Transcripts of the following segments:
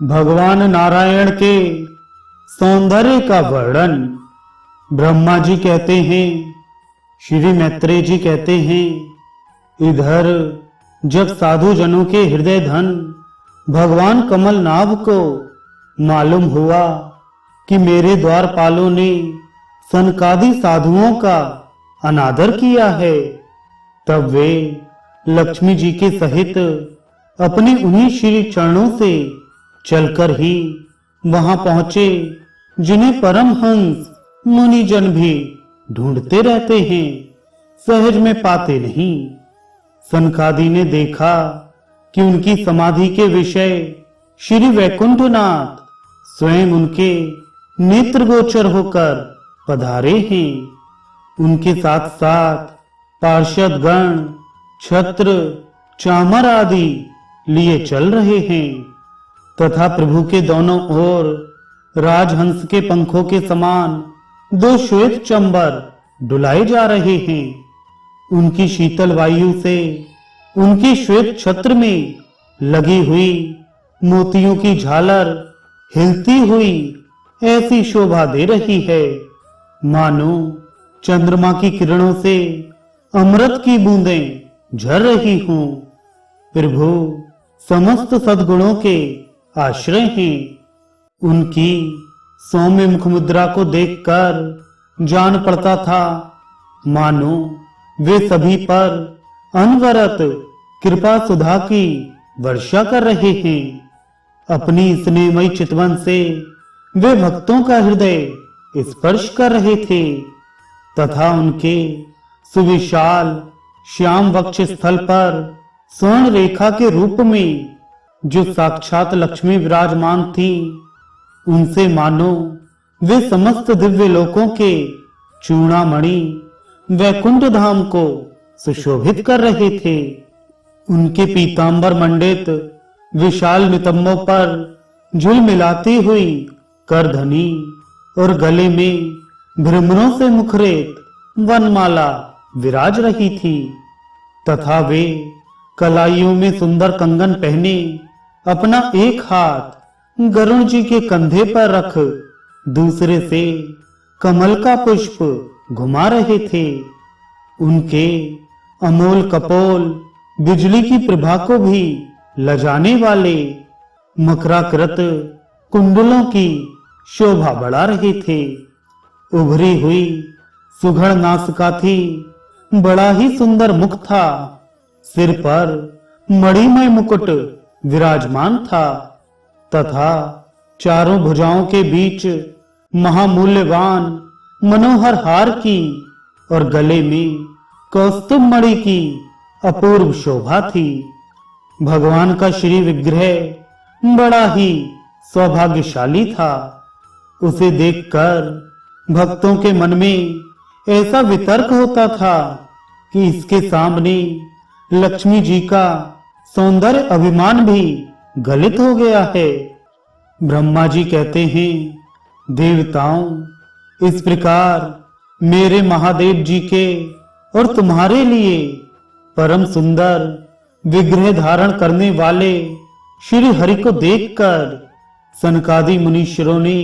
भगवान नारायण के सौंदर्य का वर्णन। ब्रह्मा जी कहते हैं, श्री मैत्रेय जी कहते हैं, इधर जब साधु जनों के हृदय धन भगवान कमलनाभ को मालूम हुआ कि मेरे द्वारपालों ने सनकादि साधुओं का अनादर किया है, तब वे लक्ष्मी जी के सहित अपने उन्हीं श्री चरणों से चलकर ही वहां पहुंचे जिन्हें परमहंस मुनिजन भी ढूंढते रहते हैं, सहज में पाते नहीं। सनकादि ने देखा कि उनकी समाधि के विषय श्री वैकुंठनाथ स्वयं उनके नेत्र गोचर होकर पधारे हैं। उनके साथ साथ पार्षद गण छत्र चामर आदि लिए चल रहे हैं तथा प्रभु के दोनों ओर राजहंस के पंखों के समान दो श्वेत चंबर डुलाए जा रहे हैं। उनकी शीतल वायु से उनकी श्वेत छत्र में लगी हुई मोतियों की झालर हिलती हुई ऐसी शोभा दे रही है, मानो चंद्रमा की किरणों से अमृत की बूंदें झर रही हों। प्रभु समस्त सद्गुणों के आश्रय हैं। उनकी सौम्य मुख मुद्रा को देखकर जान पड़ता था मानो वे सभी पर अनवरत कृपा सुधा की वर्षा कर रहे हैं। अपनी स्नेहमयी चितवन से वे भक्तों का हृदय स्पर्श कर रहे थे तथा उनके सुविशाल श्याम वक्ष स्थल पर स्वर्ण रेखा के रूप में जो साक्षात लक्ष्मी विराजमान थी, उनसे मानो वे समस्त दिव्य लोकों के चूड़ामणि वैकुंठ धाम को सुशोभित कर रहे थे। उनके पीतांबर मंडित विशाल नितंबों पर झुलमिलाती हुई करधनी और गले में भ्रमरों से मुखरित वनमाला विराज रही थी तथा वे कलाइयों में सुंदर कंगन पहने अपना एक हाथ गरुण जी के कंधे पर रख दूसरे से कमल का पुष्प घुमा रहे थे। उनके अमोल कपोल बिजली की प्रभा को भी लजाने वाले मकराकृत कुंडलों की शोभा बढ़ा रहे थे। उभरी हुई सुघड़ नासिका थी, बड़ा ही सुंदर मुख था, सिर पर मणिमय मुकुट विराजमान था तथा चारों भुजाओं के बीच महामूल्यवान मनोहर हार की और गले में कौस्तुभ मणि की अपूर्व शोभा थी। भगवान का श्री विग्रह बड़ा ही सौभाग्यशाली था। उसे देखकर भक्तों के मन में ऐसा वितर्क होता था कि इसके सामने लक्ष्मी जी का सौंदर्य अभिमान भी गलित हो गया है। ब्रह्मा जी कहते हैं, देवताओं, इस प्रकार मेरे महादेव जी के और तुम्हारे लिए परम सुंदर विग्रह धारण करने वाले श्री हरि को देखकर सनकादि मुनीश्वरों ने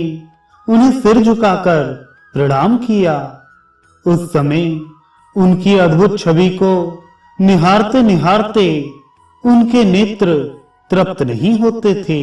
उन्हें सिर झुकाकर प्रणाम किया। उस समय उनकी अद्भुत छवि को निहारते निहारते उनके नेत्र तृप्त नहीं होते थे।